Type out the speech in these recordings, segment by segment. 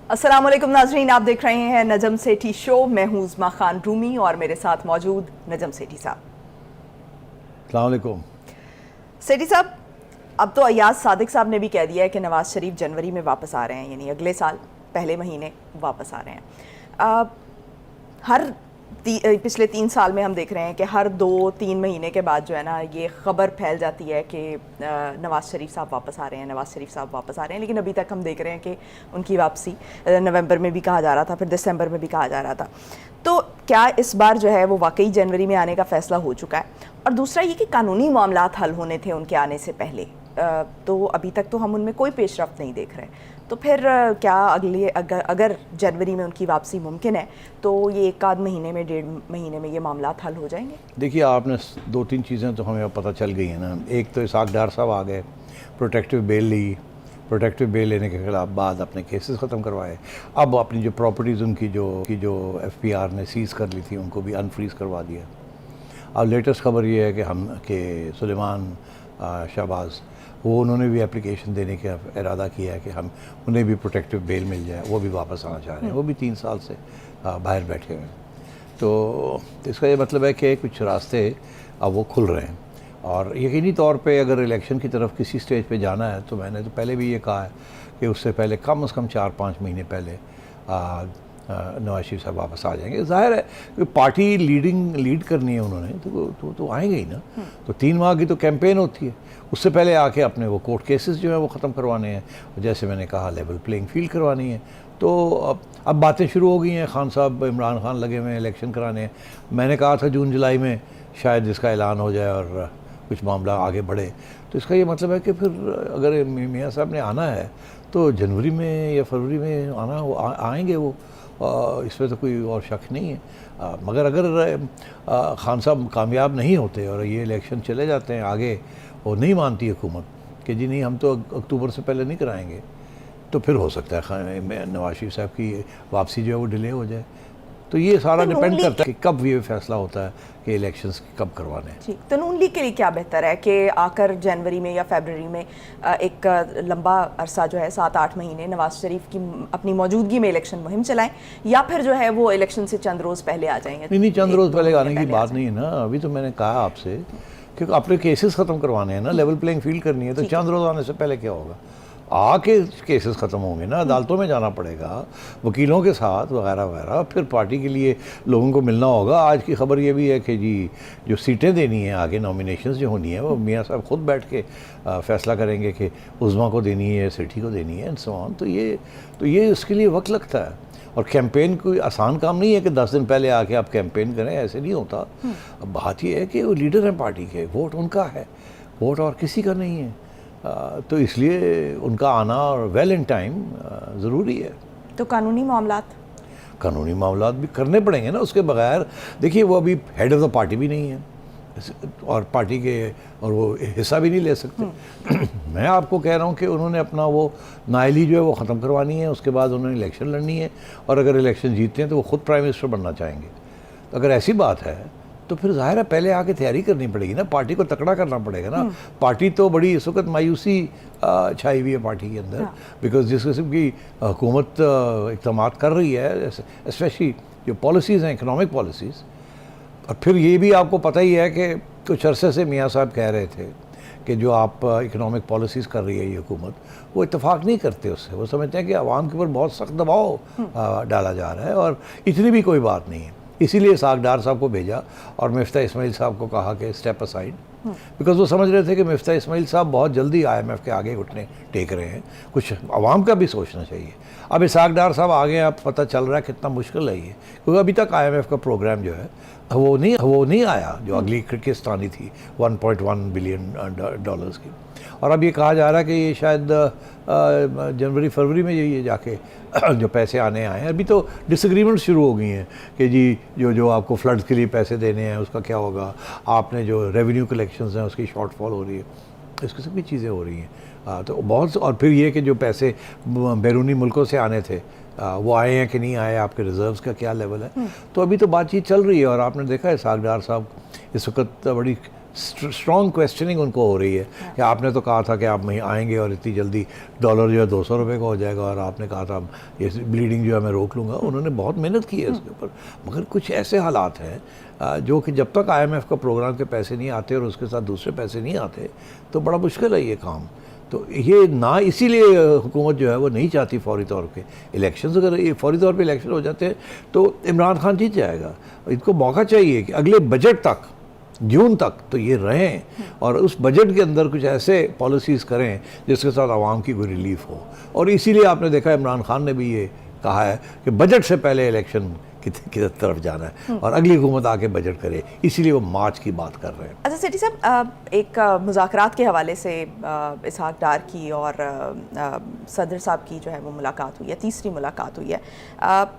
अस्सलाम वालेकुम नाजरीन, आप देख रहे हैं नजम सेठी शो। मैं हूं उज़मा खान रूमी और मेरे साथ मौजूद नजम सेठी साहब। अस्सलाम वालेकुम। सेठी साहब, अब तो अयाज सादिक साहब ने भी कह दिया है कि नवाज शरीफ जनवरी में वापस आ रहे हैं, यानी अगले साल पहले महीने वापस आ रहे हैं। पिछले 3 साल में हम देख रहे हैं कि हर 2-3 महीने के बाद जो है ना, ये ख़बर फैल जाती है कि नवाज़ शरीफ साहब वापस आ रहे हैं, नवाज़ शरीफ साहब वापस आ रहे हैं। लेकिन अभी तक हम देख रहे हैं कि उनकी वापसी नवंबर में भी कहा जा रहा था, फिर दिसंबर में भी कहा जा रहा था। तो क्या इस बार जो है वो वाकई जनवरी में आने का फ़ैसला हो चुका है? और दूसरा ये कि कानूनी मामलात हल होने थे उनके आने से पहले, तो अभी तक तो हम उनमें कोई पेशरफ्त नहीं देख रहे। तो फिर क्या अगर जनवरी में उनकी वापसी मुमकिन है तो ये 1 आध महीने में 1.5 महीने में ये मामलात हल हो जाएंगे? देखिए, आपने 2-3 चीज़ें तो हमें पता चल गई हैं ना। एक तो इसाक डार साहब आ गए, प्रोटेक्टिव बेल ली, प्रोटेक्टिव बेल लेने के खिलाफ बाद अपने केसेस ख़त्म करवाए। अब अपनी जो प्रॉपर्टीज़ उनकी जो FPR ने सीज़ कर ली थी उनको भी अनफ्रीज़ करवा दिया। अब लेटेस्ट खबर ये है कि सुलेमान शहबाज, वो उन्होंने भी एप्लीकेशन देने का इरादा किया है कि हम उन्हें भी प्रोटेक्टिव बेल मिल जाए, वो भी वापस आना चाह रहे हैं। वो भी 3 साल से बाहर बैठे हुए हैं। तो इसका ये मतलब है कि कुछ रास्ते अब वो खुल रहे हैं। और यकीनी तौर पे अगर इलेक्शन की तरफ किसी स्टेज पे जाना है तो मैंने तो पहले भी ये कहा है कि उससे पहले कम से कम 4-5 महीने पहले नवाज शरीफ साहब वापस आ जाएंगे। ज़ाहिर है कि पार्टी लीड करनी है उन्होंने, तो आएंगे ही ना। तो 3 माह की तो कैंपेन होती है, उससे पहले आके अपने वो कोर्ट केसेस जो है वो ख़त्म करवाने हैं, जैसे मैंने कहा लेवल प्लेइंग फील्ड करवानी है। तो अब बातें शुरू हो गई हैं। खान साहब, इमरान खान लगे हुए हैं इलेक्शन कराने हैं। मैंने कहा था जून जुलाई में शायद इसका ऐलान हो जाए और कुछ मामला आगे बढ़े। तो इसका ये मतलब है कि फिर अगर मियाँ साहब ने आना है तो जनवरी में या फरवरी में आएंगे वो, इसमें तो कोई और शक नहीं है। मगर अगर खान साहब कामयाब नहीं होते और ये इलेक्शन चले जाते हैं आगे और नहीं मानती हुकूमत कि जी नहीं हम तो अक्टूबर से पहले नहीं कराएंगे, तो फिर हो सकता है नवाज शरीफ साहब की वापसी जो है वो डिले हो जाए। तो ये सारा डिपेंड करता है कि कब ये फैसला होता है कि इलेक्शंस कब करवाने हैं। तो नून लीग के लिए क्या बेहतर है कि आकर जनवरी में या फरवरी में एक लंबा अरसा जो है 7-8 महीने नवाज शरीफ की अपनी मौजूदगी में इलेक्शन मुहिम चलाएं, या फिर जो है वो इलेक्शन से चंद रोज़ पहले आ जाएंगे? नहीं, चंद रोज़ पहले आने की बात नहीं है ना। अभी तो मैंने कहा आपसे क्योंकि अपने केसेस ख़त्म करवाने हैं ना, लेवल प्लेइंग फील्ड करनी है। तो चंद रोज़ आने से पहले क्या होगा? आके केसेस ख़त्म होंगे ना, अदालतों में जाना पड़ेगा वकीलों के साथ वगैरह वगैरह, फिर पार्टी के लिए लोगों को मिलना होगा। आज की खबर ये भी है कि जी जो सीटें देनी है आगे, नॉमिनेशंस जो होनी है वो मियाँ साहब खुद बैठ के फ़ैसला करेंगे कि उज़मा को देनी है, सेठी को देनी है एंड सो ऑन। तो ये उसके लिए वक्त लगता है। और कैंपेन कोई आसान काम नहीं है कि 10 दिन पहले आके आप कैंपेन करें, ऐसे नहीं होता। अब बात यह है कि वो लीडर हैं पार्टी के, वोट उनका है, वोट और किसी का नहीं है। तो इसलिए उनका आना और वेल इन टाइम ज़रूरी है। तो कानूनी मामलात भी करने पड़ेंगे ना, उसके बगैर। देखिए, वो अभी हेड ऑफ़ द पार्टी भी नहीं है और पार्टी के और वो हिस्सा भी नहीं ले सकते। मैं आपको कह रहा हूँ कि उन्होंने अपना वो नाअहली जो है वो ख़त्म करवानी है, उसके बाद उन्होंने इलेक्शन लड़नी है। और अगर इलेक्शन जीतते हैं तो वो ख़ुद प्राइम मिनिस्टर बनना चाहेंगे। तो अगर ऐसी बात है तो फिर ज़ाहिर है पहले आके तैयारी करनी पड़ेगी ना, पार्टी को तकड़ा करना पड़ेगा ना। पार्टी तो बड़ी इस वक्त मायूसी छाई हुई है पार्टी के अंदर, बिकॉज जिस किस्म की हुकूमत इक़दाम कर रही है, स्पेशली जो पॉलिसीज़ हैं, इकनॉमिक पॉलिसीज़। और फिर ये भी आपको पता ही है कि कुछ अरसे से मियाँ साहब कह रहे थे कि जो आप इकनॉमिक पॉलिसीज़ कर रही है ये हुकूमत, वो इत्तेफाक नहीं करते उससे। वो समझते हैं कि आवाम के ऊपर बहुत सख्त दबाव डाला जा रहा है और इतनी भी कोई बात नहीं है। इसीलिए इसाक डार साहब को भेजा और मिफ्ता इस्माइल साहब को कहा कि स्टेप असाइड, बिकॉज वो समझ रहे थे कि मिफ्ता इस्माइल साहब बहुत जल्दी IMF के आगे घुटने टेक रहे हैं। कुछ आवाम का भी सोचना चाहिए। अब इसाक डार साहब आगे, अब पता चल रहा है कितना मुश्किल है ये, क्योंकि अभी तक IMF का प्रोग्राम जो है वो नहीं आया, जो अगली किस्तानी थी 1.1 बिलियन डॉलर्स की। और अब ये कहा जा रहा है कि ये शायद जनवरी फरवरी में ये जाके जो पैसे आने आए हैं। अभी तो डिसएग्रीमेंट शुरू हो गई हैं कि जी जो आपको फ्लड्स के लिए पैसे देने हैं उसका क्या होगा, आपने जो रेवेन्यू कलेक्शंस हैं उसकी शॉर्टफॉल हो रही है, इस किस्म की चीज़ें हो रही हैं। तो बहुत, और फिर ये कि जो पैसे बैरूनी मुल्कों से आने थे वो आए हैं कि नहीं आए, आपके रिजर्व्स का क्या लेवल है। तो अभी तो बातचीत चल रही है। और आपने देखा है इसाक डार साहब इस वक्त बड़ी स्ट्रॉन्ग क्वेश्चनिंग उनको हो रही है कि आपने तो कहा था कि आप वहीं आएंगे और इतनी जल्दी डॉलर जो है 200 रुपये का हो जाएगा, और आपने कहा था ये ब्लीडिंग जो है मैं रोक लूँगा। उन्होंने बहुत मेहनत की है इसके ऊपर, मगर कुछ ऐसे हालात हैं जो कि जब तक IMF का प्रोग्राम के पैसे नहीं आते और उसके साथ दूसरे पैसे नहीं आते तो बड़ा मुश्किल है ये काम। तो ये ना, इसीलिए हुकूमत जो है वो नहीं चाहती फौरी तौर पे इलेक्शंस। अगर ये फौरी तौर पे इलेक्शन हो जाते हैं तो इमरान खान जीत जाएगा। इनको मौका चाहिए कि अगले बजट तक, जून तक तो ये रहें और उस बजट के अंदर कुछ ऐसे पॉलिसीज़ करें जिसके साथ आवाम की कोई रिलीफ हो। और इसीलिए आपने देखा इमरान खान ने भी ये कहा है कि बजट से पहले इलेक्शन किस तरफ जाना है और अगली हुकूमत आके बजट करे, इसीलिए वो मार्च की बात कर रहे हैं। अच्छा सेठी साहब, एक मुज़ाकरात के हवाले से इसहाक डार की और सदर साहब की जो है वो मुलाकात हुई है, तीसरी मुलाकात हुई है।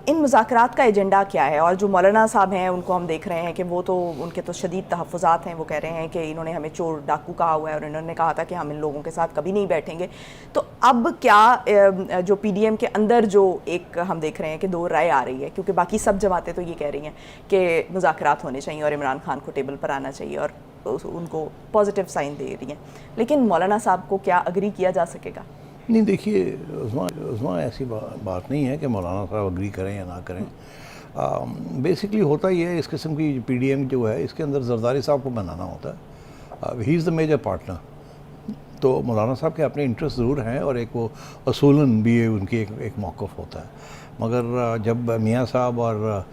इन मुज़ाकरात का एजेंडा क्या है? और जो मौलाना साहब हैं उनको हम देख रहे हैं कि वो तो, उनके तो शदीद तहफ़्फ़ुज़ात हैं। वो कह रहे हैं कि इन्होंने हमें चोर डाकू कहा हुआ है और इन्होंने कहा था कि हम इन लोगों के साथ कभी नहीं बैठेंगे। तो अब क्या जो PDM के अंदर जो एक हम देख रहे हैं कि दो राय आ रही है, क्योंकि बाकी सब जमातें तो ये कह रही हैं कि मुज़ाकरात होने चाहिए और इमरान खान को टेबल पर आना चाहिए और उनको पॉजिटिव साइन दे रही हैं, लेकिन मौलाना साहब को क्या अग्री किया जा सकेगा? नहीं, देखिए उस्मा ऐसी बात नहीं है कि मौलाना साहब अग्री करें या ना करें। बेसिकली होता ही है, इस किस्म की PDM जो है इसके अंदर जरदारी साहब को बनाना होता है। He is the major partner. तो मौलाना साहब के अपने इंटरेस्ट ज़रूर हैं और एक वो असूलन भी उनकी एक मौक़िफ़ होता है। मगर जब मियाँ साहब और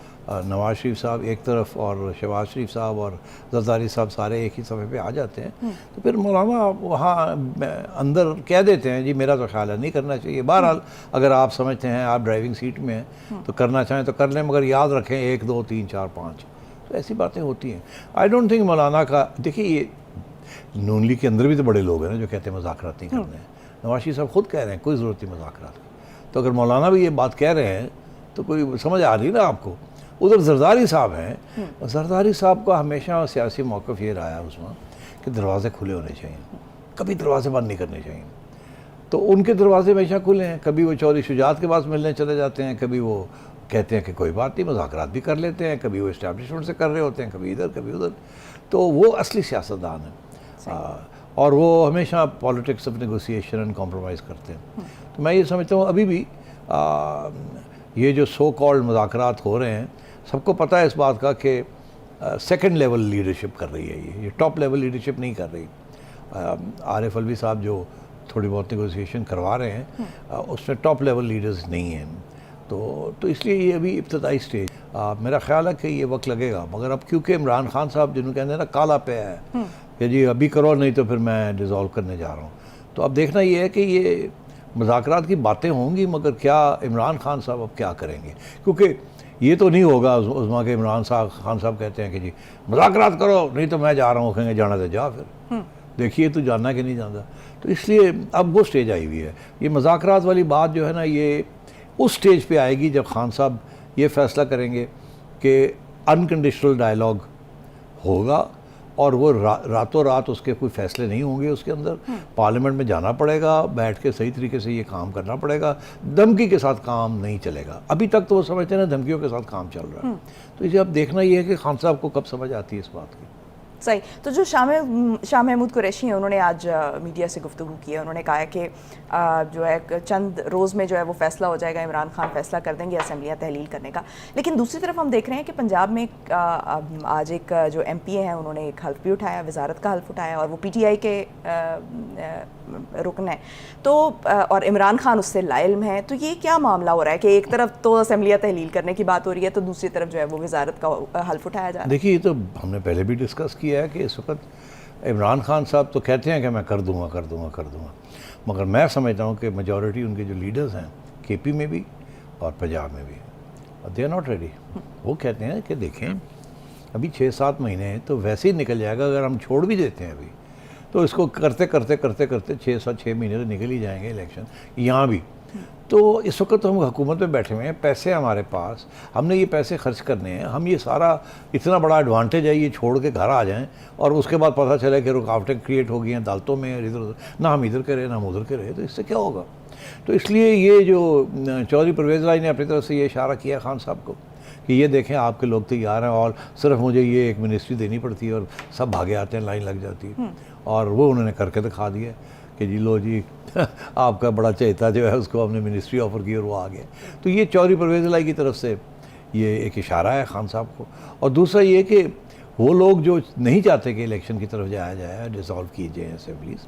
नवाज शरीफ साहब एक तरफ और शहबाज शरीफ साहब और जरदारी साहब सारे एक ही सफ़े पे आ जाते हैं तो फिर मौलाना वहाँ अंदर कह देते हैं जी मेरा तो ख्याल है नहीं करना चाहिए। बहरहाल अगर आप समझते हैं, आप ड्राइविंग सीट में हैं तो करना चाहें तो कर लें, मगर याद रखें 1 2 3 4 5, तो ऐसी बातें होती हैं। आई डोंट थिंक मौलाना का, देखिए ये नून लीग के अंदर भी तो बड़े लोग हैं ना जो कहते हैं मुज़ाकरात नहीं करने हैं। नवाज शरीफ साहब खुद कह रहे हैं कोई ज़रूरत नहीं मुज़ाकरात की। तो अगर मौलाना भी ये बात कह रहे हैं तो कोई समझ आ रही ना आपको। उधर जरदारी साहब हैं, और जरदारी साहब का हमेशा सियासी मौक़िफ़ ये रहा है उसमें कि दरवाज़े खुले होने चाहिए, कभी दरवाज़े बंद नहीं करने चाहिए। तो उनके दरवाजे हमेशा खुले हैं। कभी वो चौधरी शुजात के पास मिलने चले जाते हैं, कभी वो कहते हैं कि कोई बात नहीं मुज़ाकरात भी कर लेते हैं, कभी वो इस्टेब्लिशमेंट से कर रहे होते हैं, कभी इधर कभी उधर। तो वो असली सियासतदान है और वो हमेशा politics of negotiation and compromise करते हैं। तो मैं ये समझता हूँ अभी भी ये जो सो कॉल्ड मुज़ाकरात हो रहे हैं, सबको पता है इस बात का कि सेकंड लेवल लीडरशिप कर रही है, ये टॉप लेवल लीडरशिप नहीं कर रही। आरिफ अलवी साहब जो थोड़ी बहुत नेगोशिएशन करवा रहे हैं उसमें टॉप लेवल लीडर्स नहीं हैं। तो इसलिए ये अभी इब्तदाई स्टेज, मेरा ख्याल है कि ये वक्त लगेगा। मगर अब क्योंकि इमरान खान साहब जिन्होंने कहते हैं ना काला पे है कि जी अभी करो नहीं तो फिर मैं डिज़ोल्व करने जा रहा हूँ, तो अब देखना ये है कि ये मुज़ाकरात की बातें होंगी, मगर क्या इमरान खान साहब अब क्या करेंगे? क्योंकि ये तो नहीं होगा उस्मा के इमरान खान साहब कहते हैं कि जी मुज़ाकरात करो नहीं तो मैं जा रहा हूँ, कहेंगे जाना तो जा, फिर देखिए तू जानना कि नहीं जानता। तो इसलिए अब वो स्टेज आई हुई है। ये मुज़ाकरात वाली बात जो है ना, ये उस स्टेज पे आएगी जब खान साहब ये फ़ैसला करेंगे कि अनकंडीशनल डायलॉग होगा और वो रातों रात उसके कोई फ़ैसले नहीं होंगे। उसके अंदर पार्लियामेंट में जाना पड़ेगा, बैठ के सही तरीके से ये काम करना पड़ेगा। धमकी के साथ काम नहीं चलेगा। अभी तक तो वो समझते हैं ना धमकियों के साथ काम चल रहा है। तो इसे अब देखना ये है कि खान साहब को कब समझ आती है इस बात की। सही। तो जो शाह महमूद कुरैशी हैं उन्होंने आज मीडिया से गुफ्तगू की है। उन्होंने कहा है कि जो है चंद रोज़ में जो है वो फ़ैसला हो जाएगा, इमरान खान फ़ैसला कर देंगे असम्बलियाँ तहलील करने का। लेकिन दूसरी तरफ हम देख रहे हैं कि पंजाब में आज एक जो MPA हैं उन्होंने एक हल्फ भी उठाया, वजारत का हल्फ उठाया, और वो PTI के रुकन है। तो और इमरान खान उससे लाइल्म है। तो ये क्या मामला हो रहा है कि एक तरफ तो असम्बलियाँ तहलील करने की बात हो रही है तो दूसरी तरफ जो है वो वजारत का हल्फ उठाया जा रहा है? देखिए ये तो हमने पहले भी डिस्कस किया है कि इस वक्त इमरान खान साहब तो कहते हैं कि मैं कर दूंगा, मगर मैं समझता हूँ कि मेजॉरिटी उनके जो लीडर्स हैं KP में भी और पंजाब में भी, दे आर नॉट रेडी। वो कहते हैं कि देखें अभी 6-7 महीने तो वैसे ही निकल जाएगा, अगर हम छोड़ भी देते हैं अभी तो इसको करते 6 महीने तो निकल ही जाएंगे इलेक्शन यहाँ भी। तो इस वक्त हम हुकूमत में बैठे हुए हैं, पैसे हमारे पास, हमने ये पैसे खर्च करने हैं। हम ये सारा इतना बड़ा एडवांटेज है ये छोड़ के घर आ जाएं और उसके बाद पता चले कि रुकावटें क्रिएट हो गई हैं अदालतों में, इधर उधर, ना हम इधर करें ना हम उधर करें, तो इससे क्या होगा? तो इसलिए ये जो चौधरी परवेज़ लाई ने अपनी तरफ से ये इशारा किया खान साहब को कि ये देखें आपके लोग तैयार हैं और सिर्फ मुझे ये एक मिनिस्ट्री देनी पड़ती है और सब भागे आते हैं, लाइन लग जाती है। और वो उन्होंने करके दिखा दिया कि जी लो जी आपका बड़ा चहेता जो है उसको हमने मिनिस्ट्री ऑफ़र की और वो आ गया। तो ये चौधरी परवेज़ इलाही की तरफ से ये एक इशारा है खान साहब को। और दूसरा ये कि वो लोग जो नहीं चाहते कि इलेक्शन की तरफ जाया जाए, डिसॉल्व की जाए असेंबलीज,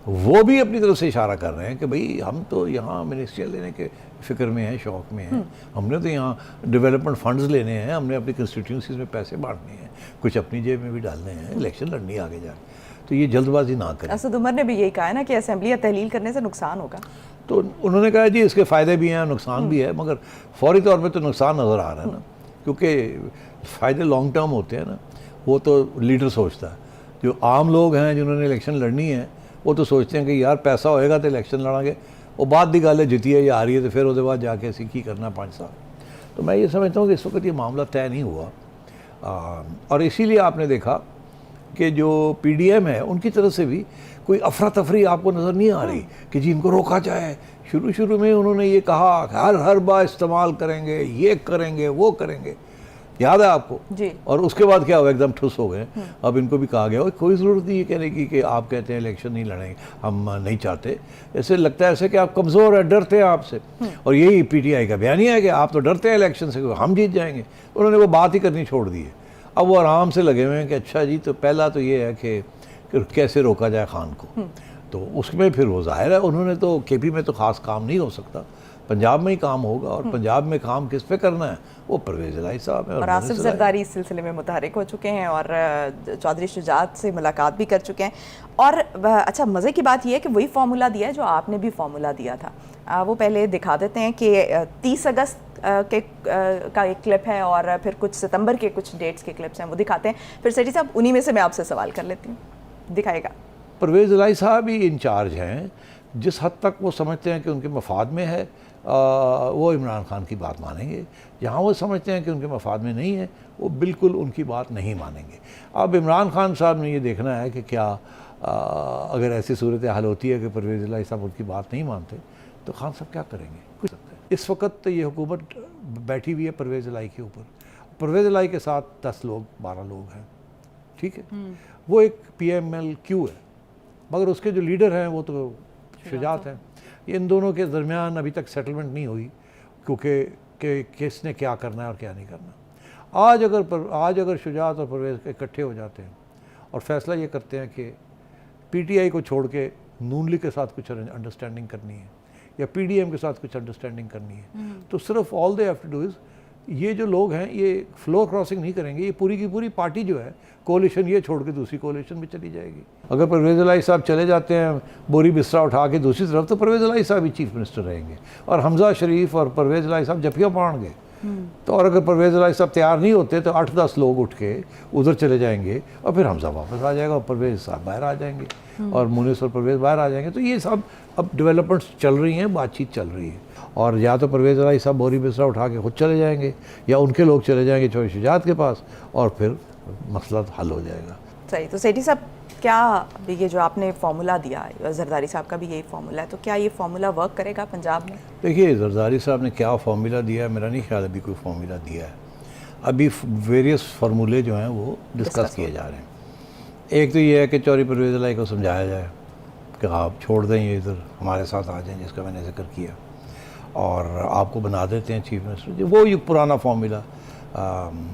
वो भी अपनी तरफ से इशारा कर रहे हैं कि भाई हम तो यहाँ मिनिस्ट्रियाँ लेने के फ़िक्र में हैं, शौक़ में हैं, हमने तो यहाँ डेवलपमेंट फंड्स लेने हैं, हमने अपनी कंस्टिट्यूंसीज में पैसे बांटने हैं, कुछ अपनी जेब में भी डालने हैं, इलेक्शन लड़नी आगे जाके। तो ये जल्दबाजी ना करें। असद उमर ने भी यही कहा है ना कि असेंबली या तहलील करने से नुकसान होगा। तो उन्होंने कहा जी इसके फ़ायदे भी हैं, नुकसान भी है, मगर फौरी तौर पे तो नुकसान नज़र आ रहा है ना, क्योंकि फ़ायदे लॉन्ग टर्म होते हैं ना, वो तो लीडर सोचता है। जो आम लोग हैं जिन्होंने इलेक्शन लड़नी है वो तो सोचते हैं कि यार पैसा होएगा तो इलेक्शन लड़ांगे, वो बात दी गल है जिती है या आ रही है तो फिर उसके बाद जाके असी की करना 5 साल। तो मैं ये समझता हूँ कि इस वक्त ये मामला तय नहीं हुआ। और इसीलिए आपने देखा कि जो PDM है उनकी तरफ से भी कोई अफरा तफरी आपको नज़र नहीं आ रही कि जी इनको रोका जाए। शुरू में उन्होंने ये कहा हर बार इस्तेमाल करेंगे, ये करेंगे, वो करेंगे, याद है आपको जी। और उसके बाद क्या हुआ, एकदम ठुस हो गए। अब इनको भी कहा गया कोई ज़रूरत नहीं है कहने की कि आप कहते हैं इलेक्शन नहीं लड़ेंगे, हम नहीं चाहते। ऐसे लगता है ऐसे कि आप कमज़ोर है, डरते हैं आपसे। और यही PTI का बयानिया है कि आप तो डरते हैं इलेक्शन से, हम जीत जाएंगे। उन्होंने वो बात ही करनी छोड़ दी है। अब वो आराम से लगे हुए हैं कि अच्छा जी तो पहला तो ये है कि कैसे रोका जाए खान को। तो उसमें फिर वो जाहिर है उन्होंने तो KP में तो ख़ास काम नहीं हो सकता, पंजाब में ही काम होगा। और पंजाब में काम किस पे करना है, वो परवेज़ इलाही साहब है। और आसिफ जरदारी इस सिलसिले में मुतहरिक हो चुके हैं और चौधरी शुजात से मुलाकात भी कर चुके हैं। और अच्छा मज़े की बात यह है कि वही फार्मूला दिया है जो आपने भी फार्मूला दिया था। वो पहले दिखा देते हैं कि 30 अगस्त का एक क्लिप है और फिर कुछ सितंबर के कुछ डेट्स के क्लिप्स हैं, वो दिखाते हैं। फिर सेठी साहब उन्हीं में से मैं आपसे सवाल कर लेती हूँ, दिखाएगा। परवेज़ इलाही साहब ही इंचार्ज हैं। जिस हद तक वो समझते हैं कि उनके मफाद में है वो इमरान खान की बात मानेंगे। जहाँ वो समझते हैं कि उनके मफाद में नहीं है वो बिल्कुल उनकी बात नहीं मानेंगे। अब इमरान खान साहब ने ये देखना है कि क्या अगर ऐसी सूरत हाल होती है कि परवेज़ इलाही साहब उनकी बात नहीं मानते तो खान साहब क्या करेंगे, कुछ सकते हैं। इस वक्त तो ये हुकूमत बैठी हुई है परवेज़ इलाही के ऊपर। परवेज़ इलाही के साथ 10 लोग 12 लोग हैं, ठीक है। वो एक PMLQ है, मगर उसके जो लीडर हैं वो तो शुजात हैं। इन दोनों के दरमियान अभी तक सेटलमेंट नहीं हुई क्योंकि किसने क्या करना है और क्या नहीं करना। आज अगर शुजात और परवेज़ इकट्ठे हो जाते हैं और फैसला ये करते हैं कि PTI को छोड़ के नून लीग के साथ कुछ अंडरस्टैंडिंग करनी है या PDM के साथ कुछ अंडरस्टैंडिंग करनी है, तो सिर्फ all they have to do is, ये जो लोग हैं ये फ्लोर क्रॉसिंग नहीं करेंगे। ये पूरी की पूरी पार्टी जो है कोalition ये छोड़ के दूसरी कोalition में चली जाएगी। अगर परवेज़ इलाही साहब चले जाते हैं बोरी बिस्तरा उठा के दूसरी तरफ, तो परवेज़ इलाही साहब ही चीफ मिनिस्टर रहेंगे और हमजा शरीफ और परवेज़ इलाही साहब जफिया पाएंगे। तो और अगर परवेज़ इलाही साहब तैयार नहीं होते तो 8-10 लोग उठ के उधर चले जाएंगे और फिर हमजा वापस आ जाएगा और परवेज़ साहब बाहर आ जाएंगे और मुनीस और परवेज़ बाहर आ जाएंगे। तो ये सब अब डेवलपमेंट्स चल रही हैं, बातचीत चल रही है। और या तो परवेज़ इलाही साहब बोरी बिस्तरा उठा के खुद चले जाएंगे या उनके लोग चले जाएंगे चौधरी शुजात के पास और फिर मसला हल हो जाएगा। सही। तो सेठी साहब क्या ये जो आपने फार्मूला दिया है, जरदारी साहब का भी यही फार्मूला है, तो क्या ये फार्मूला वर्क करेगा पंजाब में? देखिए जरदारी साहब ने क्या फार्मूला दिया है, मेरा नहीं ख्याल अभी कोई फार्मूला दिया है। अभी वेरियस फार्मूले जो हैं वो डिस्कस किए जा रहे हैं। एक तो ये है कि चौधरी परवेज़ इलाही को समझाया जाए कि आप छोड़ दें ये इधर हमारे साथ आ जाएं, जिसका मैंने जिक्र किया, और आपको बना देते हैं चीफ मिनिस्टर। वो ये पुराना फार्मूला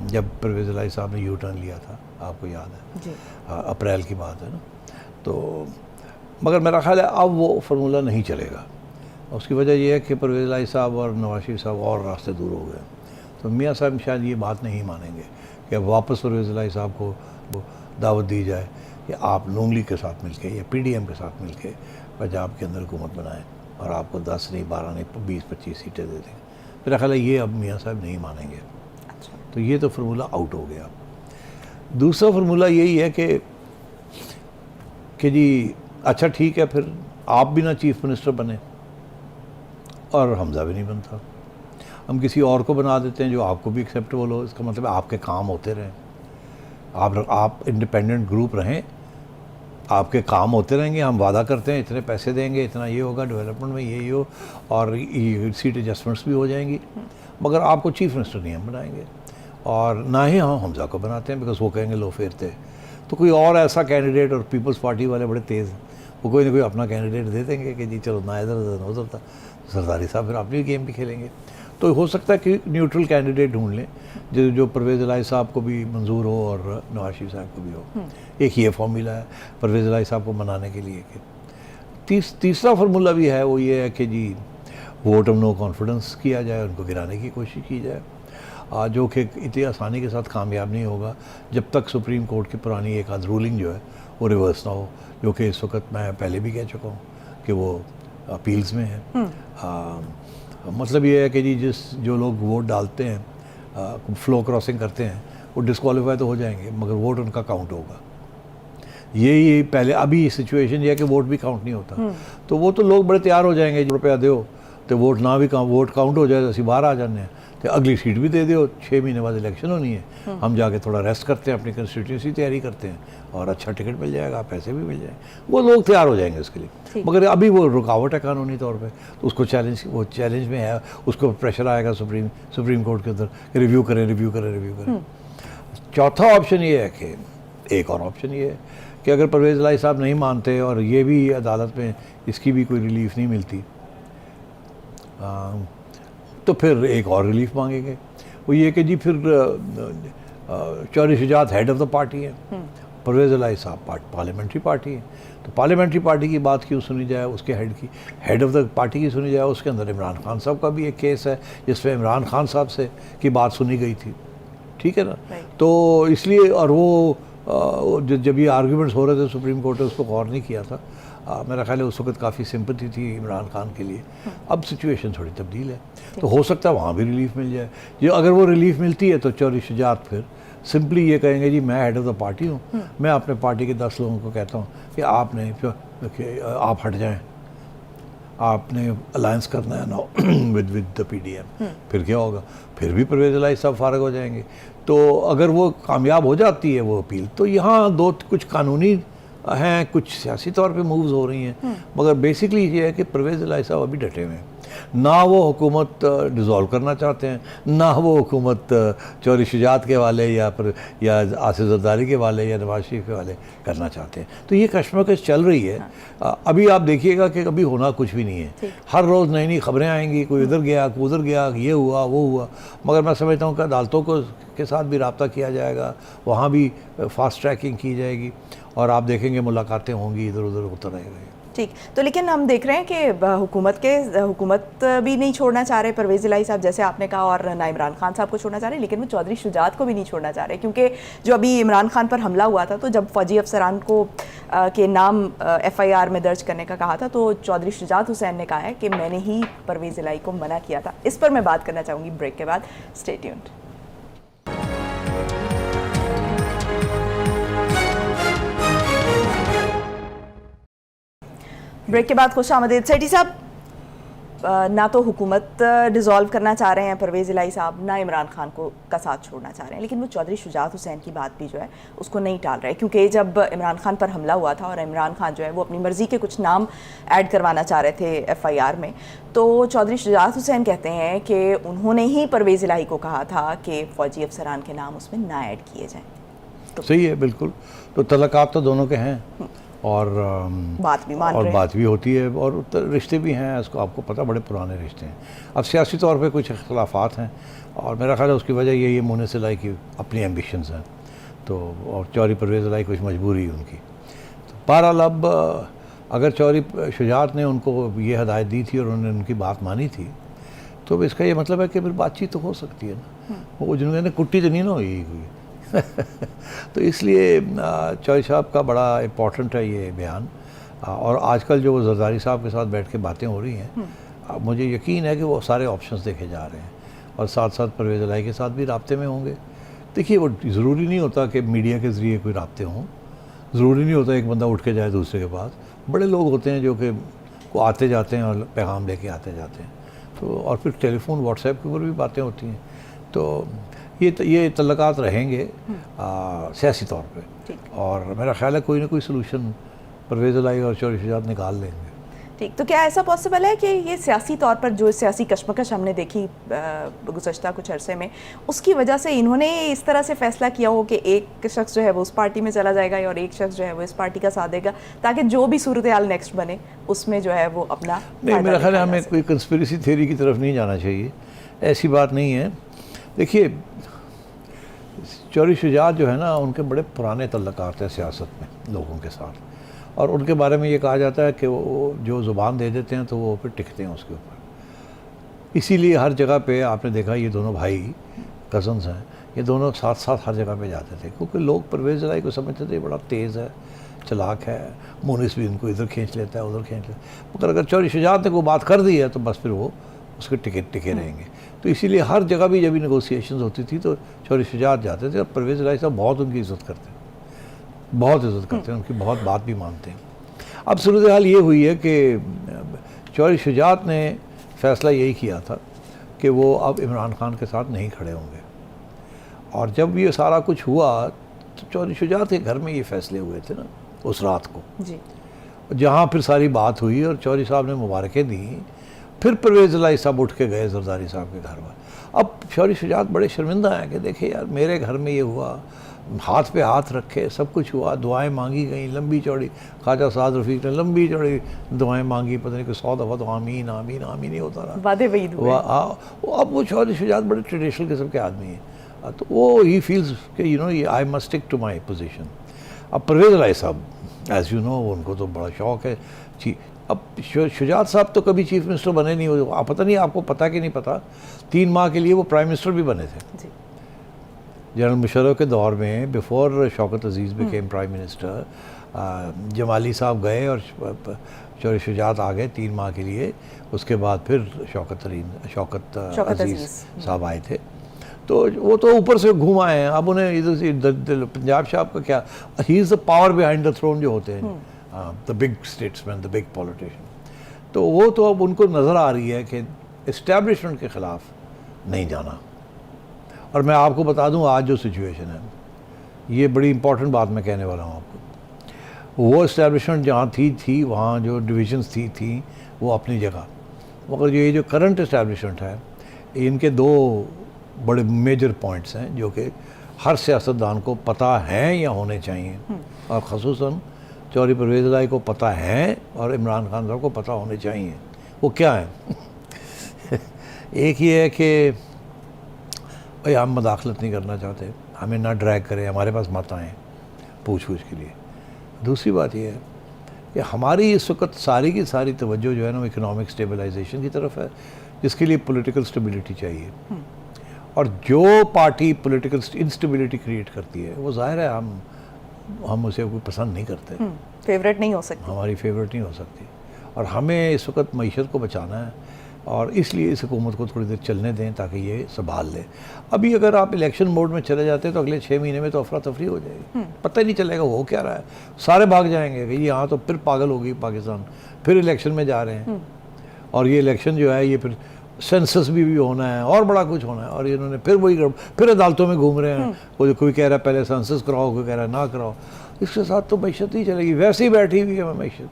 जब परवेज़ इलाही साहब ने U-टर्न लिया था, आपको याद है जी। अप्रैल की बात है ना। तो मगर मेरा ख्याल है अब वो फार्मूला नहीं चलेगा। उसकी वजह यह है कि परवेज़ इलाही साहब और नवाज शरीफ साहब और रास्ते दूर हो गए। तो मियाँ साहब शायद ये बात नहीं मानेंगे कि अब वापस परवेज़ इलाही साहब को दावत दी जाए कि आप नून लीग के साथ मिलके या PDM के साथ मिलके पंजाब के अंदर हुकूमत बनाएं और आपको 10 नहीं 12 नहीं 20-25 सीटें दे दें। मेरा ख्याल है ये अब मियाँ साहब नहीं मानेंगे। अच्छा। तो ये तो फार्मूला आउट हो गया। दूसरा फार्मूला यही है कि जी अच्छा ठीक है, फिर आप भी ना चीफ मिनिस्टर बने और हमजा भी नहीं बनता, हम किसी और को बना देते हैं जो आपको भी एक्सेप्टेबल हो। इसका मतलब है आपके काम होते रहें, आप इंडिपेंडेंट ग्रुप रहें, आपके काम होते रहेंगे, हम वादा करते हैं इतने पैसे देंगे, इतना ये होगा, डेवलपमेंट में ये हो, और सीट एडजस्टमेंट्स भी हो जाएंगी, मगर आपको चीफ मिनिस्टर नहीं हम बनाएंगे, और ना ही हम हमजा को बनाते हैं, बिकॉज वो कहेंगे लो फेर थे। तो कोई और ऐसा कैंडिडेट, और पीपल्स पार्टी वाले बड़े तेज़ हैं, वो कोई ना कोई अपना कैंडिडेट दे देंगे कि जी चलो ना इधर उधर ना उधर था, सरदारी साहब फिर अपनी गेम भी खेलेंगे। तो हो सकता है कि न्यूट्रल कैंडिडेट ढूंढ लें जो परवेज़ इलाही साहब को भी मंजूर हो और नवाज शरीफ साहब को भी हो। एक ये फार्मूला है परवेज़ इलाही साहब को मनाने के लिए कि तीसरा फार्मूला भी है, वो ये है कि जी वोट ऑफ नो कॉन्फिडेंस किया जाए, उनको गिराने की कोशिश की जाए, जो कि इतनी आसानी के साथ कामयाब नहीं होगा जब तक सुप्रीम कोर्ट की पुरानी एक आध रूलिंग जो है वो रिवर्स ना हो, जो कि इस वक्त मैं पहले भी कह चुका हूँ कि वो अपील्स में है। मतलब ये है कि जी जो लोग वोट डालते हैं, फ्लो क्रॉसिंग करते हैं, वो डिस्क्वालीफाई तो हो जाएंगे मगर वोट उनका काउंट होगा। यही पहले अभी सिचुएशन ये है कि वोट भी काउंट नहीं होता, तो वो तो लोग बड़े तैयार हो जाएंगे, रुपया दो तो वोट ना भी वोट काउंट हो जाए तो असी बाहर आ जाने हैं, तो अगली सीट भी दे दो, 6 महीने बाद इलेक्शन होनी है, हम जाके थोड़ा रेस्ट करते हैं, अपनी कंस्टिट्यूंसी तैयारी करते हैं और अच्छा टिकट मिल जाएगा, पैसे भी मिल जाएंगे, वो लोग तैयार हो जाएंगे उसके लिए। मगर अभी वो रुकावट है कानूनी तौर पे, तो उसको चैलेंज में है, उसको प्रेशर आएगा सुप्रीम कोर्ट के अंदर कि रिव्यू करें। चौथा ऑप्शन ये है कि एक और ऑप्शन ये है कि अगर परवेज़ इलाही साहब नहीं मानते और ये भी अदालत में इसकी भी कोई रिलीफ नहीं मिलती, तो फिर एक और रिलीफ मांगेंगे, वो ये कि जी फिर Chaudhry Shujaat head of the party है, परवेज़ इलाही साहब पार्लियामेंट्री पार्टी है, तो पार्लियामेंट्री पार्टी की बात क्यों सुनी जाए, उसके हेड ऑफ द पार्टी की सुनी जाए। उसके अंदर इमरान खान साहब का भी एक केस है जिसमें इमरान खान साहब से की बात सुनी गई थी, ठीक है ना। तो इसलिए, और वो जब ये आर्ग्यूमेंट्स हो रहे थे सुप्रीम कोर्ट ने उसको गौर नहीं किया था, मेरा ख्याल है उस वक्त काफ़ी सिंपैथी थी इमरान खान के लिए। अब सिचुएशन थोड़ी तब्दील है, तो हो सकता है वहाँ भी रिलीफ मिल जाए। जो अगर वो रिलीफ मिलती है तो चौधरी शुजात फिर सिंपली ये कहेंगे जी मैं हेड ऑफ द पार्टी हूँ, मैं अपने पार्टी के 10 लोगों को कहता हूँ कि आप हट जाएं, आपने अलायंस करना है ना विद द PDM। फिर क्या होगा, फिर भी परवेज़ इलाही साहब फारग हो जाएंगे। तो अगर वो कामयाब हो जाती है वो अपील, तो यहाँ कुछ कानूनी हैं, कुछ सियासी तौर पे मूव्स हो रही हैं, मगर बेसिकली ये है कि परवेज़ इलाही साहब अभी डटे हुए हैं, ना वो हुकूमत डिज़ोल्व करना चाहते हैं, ना वो हुकूमत चौधरी शुजात के वाले या आसिफ ज़रदारी के वाले या नवाज शरीफ के वाले करना चाहते हैं। तो ये कशमकश चल रही है। अभी आप देखिएगा कि कभी होना कुछ भी नहीं है, हर रोज़ नई नई खबरें आएंगी, कोई इधर गया कोई उधर गया, ये हुआ वो हुआ। मगर मैं समझता हूँ कि अदालतों के साथ भी रब्ता किया जाएगा, वहाँ भी फास्ट ट्रैकिंग की जाएगी और आप देखेंगे मुलाकातें होंगी, इधर उधर होता रहेगा। ठीक, तो लेकिन हम देख रहे हैं कि हुकूमत भी नहीं छोड़ना चाह रहे परवेज़ इलाही साहब, जैसे आपने कहा, और ना इमरान खान साहब को छोड़ना चाह रहे, लेकिन वो चौधरी शुजात को भी नहीं छोड़ना चाह रहे, क्योंकि जो अभी इमरान खान पर हमला हुआ था, तो जब फौजी अफसरान को के नाम FIR में दर्ज करने का कहा था, तो चौधरी शुजात हुसैन ने कहा है कि मैंने ही परवेज़ इलाही को मना किया था। इस पर मैं बात करना चाहूँगी ब्रेक के बाद। Stay tuned. ब्रेक के बाद खुश आमदीद। सेठी साहब, ना तो हुकूमत डिज़ोल्व करना चाह रहे हैं परवेज़ इलाही साहब, ना इमरान खान को का साथ छोड़ना चाह रहे हैं, लेकिन वो चौधरी शुजात हुसैन की बात भी जो है उसको नहीं टाल रहे, क्योंकि जब इमरान खान पर हमला हुआ था और इमरान खान जो है वो अपनी मर्ज़ी के कुछ नाम ऐड करवाना चाह रहे थे FIR में, तो चौधरी शुजात हुसैन कहते हैं कि उन्होंने ही परवेज़ इलाही को कहा था कि फ़ौजी अफसरान के नाम उसमें ना ऐड किए जाएँ। तो सही है, बिल्कुल। तो तलक़ात तो दोनों के हैं और बात भी मान रहे हैं, बात भी होती है और रिश्ते भी हैं, इसको आपको पता, बड़े पुराने रिश्ते हैं। अब सियासी तौर पे कुछ इख्तलाफात हैं और मेरा ख्याल है उसकी वजह ये मुनीस इलाही की अपनी एम्बिशंस हैं, तो और चौधरी परवेज़ इलाही कुछ मजबूरी है उनकी। तो बहरहाल अब अगर चौधरी शुजात ने उनको ये हदायत दी थी और उन्होंने उनकी बात मानी थी, तो इसका ये मतलब है कि फिर बातचीत तो हो सकती है ना, वो जिन्होंने कुट्टी तो नहीं ना हुई तो इसलिए चौधरी साहब का बड़ा इम्पोर्टेंट है ये बयान। और आजकल जो जरदारी साहब के साथ बैठ के बातें हो रही हैं, मुझे यकीन है कि वो सारे ऑप्शंस देखे जा रहे हैं और साथ साथ परवेज़ इलाही के साथ भी राब्ते में होंगे। देखिए, वो ज़रूरी नहीं होता कि मीडिया के ज़रिए कोई राब्ते हों, ज़रूरी नहीं होता एक बंदा उठ के जाए दूसरे के पास। बड़े लोग होते हैं जो कि वो आते जाते हैं और पैगाम लेके आते जाते हैं, तो और फिर टेलीफोन व्हाट्सएप के ऊपर भी बातें होती हैं। तो ये तल्लकात रहेंगे सियासी तौर पे, और मेरा ख्याल है कोई ना कोई सलूशन परवेज़ इलाही और चौधरी शुजात निकाल लेंगे। ठीक, तो क्या ऐसा पॉसिबल है कि ये सियासी तौर पर जो सियासी कशमकश हमने देखी गुज़श्ता कुछ अरसे में, उसकी वजह से इन्होंने इस तरह से फैसला किया हो कि एक शख्स जो है वो उस पार्टी में चला जाएगा और एक शख्स जो है वो इस पार्टी का साथ देगा, ताकि जो भी सूरत हाल नेक्स्ट बने उसमें जो है वो अपना नहीं, मेरा ख्याल है हमें कोई कंस्पिरेसी थ्योरी की तरफ नहीं जाना चाहिए, ऐसी बात नहीं है। देखिए, चौधरी शुजात जो है ना, उनके बड़े पुराने तल्लुकात हैं सियासत में लोगों के साथ, और उनके बारे में ये कहा जाता है कि वो जो ज़ुबान दे देते हैं तो वो फिर टिकते हैं उसके ऊपर। इसीलिए हर जगह पे आपने देखा ये दोनों भाई कज़न्स हैं, ये दोनों साथ साथ हर जगह पे जाते थे, क्योंकि लोग परवेज़ इलाही को समझते थे बड़ा तेज़ है, चलाक है, मोनिस भी उनको इधर खींच लेता है उधर खींच लेता है, मगर अगर चौधरी शुजात ने कोई बात कर दी है तो बस फिर वो उसके टिके रहेंगे। तो इसीलिए हर जगह भी जब भी नेगोशिएशंस होती थी तो चौधरी शुजात जाते थे, और परवेज़ इलाही साहब बहुत उनकी इज़्ज़त करते हैं, बहुत इज़्ज़त करते हैं, उनकी बहुत बात भी मानते हैं। अब सूरत हाल ये हुई है कि चौधरी शुजात ने फ़ैसला यही किया था कि वो अब इमरान खान के साथ नहीं खड़े होंगे, और जब ये सारा कुछ हुआ तो चौधरी शुजात के घर में ये फ़ैसले हुए थे ना उस रात को जी, जहाँ फिर सारी बात हुई और चौधरी साहब ने मुबारकें दी, फिर परवेज़ इलाही साहब उठ के गए जरदारी साहब के घर में। अब चौधरी शुजात बड़े शर्मिंदा हैं कि देखिए यार, मेरे घर में ये हुआ, हाथ पे हाथ रखे, सब कुछ हुआ, दुआएं मांगी गई लंबी चौड़ी, ख्वाजा साद रफ़ीक ने लंबी चौड़ी दुआएं मांगी, पता नहीं कि 100 दफ़ा तो आमीन आमीन आमीन ही होता रहा, वादे वईद हुए। अब वो चौधरी शुजात बड़े ट्रेडिशनल किस्म के आदमी हैं, तो वो ही फील्स कि you know I must stick to my position. अब परवेज़ इलाही साहब एज़ यू नो उनको तो बड़ा शौक़ है अब शुजात साहब तो कभी चीफ मिनिस्टर बने नहीं हुए, आप पता नहीं आपको पता कि नहीं पता, 3 माह के लिए वो प्राइम मिनिस्टर भी बने थे जी। जनरल मुशर्रफ के दौर में, बिफोर शौकत अजीज़ बिकेम प्राइम मिनिस्टर। जमाली साहब गए और चौधरी शुजात आ गए 3 माह के लिए, उसके बाद फिर शौकत अजीज़ साहब आए थे, तो वो तो ऊपर से घूम आए हैं। अब उन्हें इधर से पंजाब साहब का क्या, he is the power behind the throne जो होते हैं, the big statesman, the big politician, तो वो तो अब उनको नज़र आ रही है कि इस्टेब्लिशमेंट के ख़िलाफ़ नहीं जाना। और मैं आपको बता दूं आज जो सिचुएशन है, ये बड़ी इंपॉर्टेंट बात मैं कहने वाला हूँ आपको, वो इस्टेब्लिशमेंट जहाँ थी वहाँ जो डिविजन्स थी वो अपनी जगह, मगर ये जो करंट इस्टेब्लिशमेंट है, इनके 2 बड़े मेजर पॉइंट्स हैं जो कि हर सियासतदान को पता हैं या होने चाहिए, और ख़ुसूसन चौधरी परवेज़ इलाही को पता है और इमरान खान साहब को पता होने चाहिए। वो क्या है एक ये है कि भाई हम मदाखलत नहीं करना चाहते, हमें ना ड्रैग करें, हमारे पास मत आएँ पूछ के लिए। दूसरी बात ये है कि हमारी इस वक्त सारी की सारी तवज्जो जो है ना इकोनॉमिक स्टेबलाइजेशन की तरफ है, जिसके लिए पॉलिटिकल स्टेबिलिटी चाहिए, और जो पार्टी पॉलिटिकल इंस्टेबिलिटी क्रिएट करती है वो ज़ाहिर है हम उसे कोई पसंद नहीं करते, फेवरेट नहीं हो सकती, हमारी फेवरेट नहीं हो सकती, और हमें इस वक्त मईशत को बचाना है, और इसलिए इस हुकूमत को थोड़ी देर चलने दें ताकि ये संभाल ले। अभी अगर आप इलेक्शन मोड में चले जाते हैं तो अगले 6 महीने में तो अफरा तफरी हो जाएगी, पता ही नहीं चलेगा हो क्या रहा है, सारे भाग जाएंगे कि यहाँ तो फिर पागल हो गई पाकिस्तान, फिर इलेक्शन में जा रहे हैं, और ये इलेक्शन जो है ये फिर सेंसस भी होना है और बड़ा कुछ होना है, और इन्होंने फिर वही फिर अदालतों में घूम रहे हैं, वो कोई कह रहा है पहले सेंसस कराओ, कोई कह रहा है ना कराओ, इसके साथ तो मैशत ही चलेगी, वैसे ही बैठी हुई है मैशत।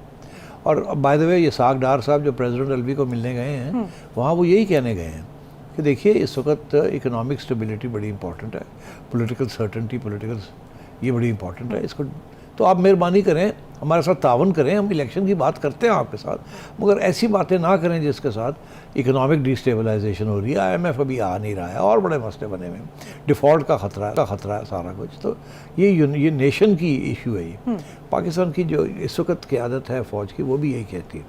और बाय द वे ये साग डार साहब जो प्रेसिडेंट अलवी को मिलने गए हैं, वहाँ वो यही कहने गए हैं कि देखिए इस वक्त इकोनॉमिक स्टेबिलिटी बड़ी इंपॉर्टेंट है, पॉलिटिकल सर्टेनिटी ये बड़ी इंपॉर्टेंट है, इसको तो आप मेहरबानी करें हमारे साथ तावन करें, हम इलेक्शन की बात करते हैं आपके साथ, मगर ऐसी बातें ना करें जिसके साथ इकोनॉमिक डिस्टेबलाइजेशन हो रही है। IMF अभी आ नहीं रहा है और बड़े मसले बने हुए हैं, डिफ़ॉल्ट का ख़तरा है सारा कुछ, तो ये नेशन की इशू है। ये पाकिस्तान की जो इस वक्त क़यादत है फ़ौज की, वो भी यही कहती है,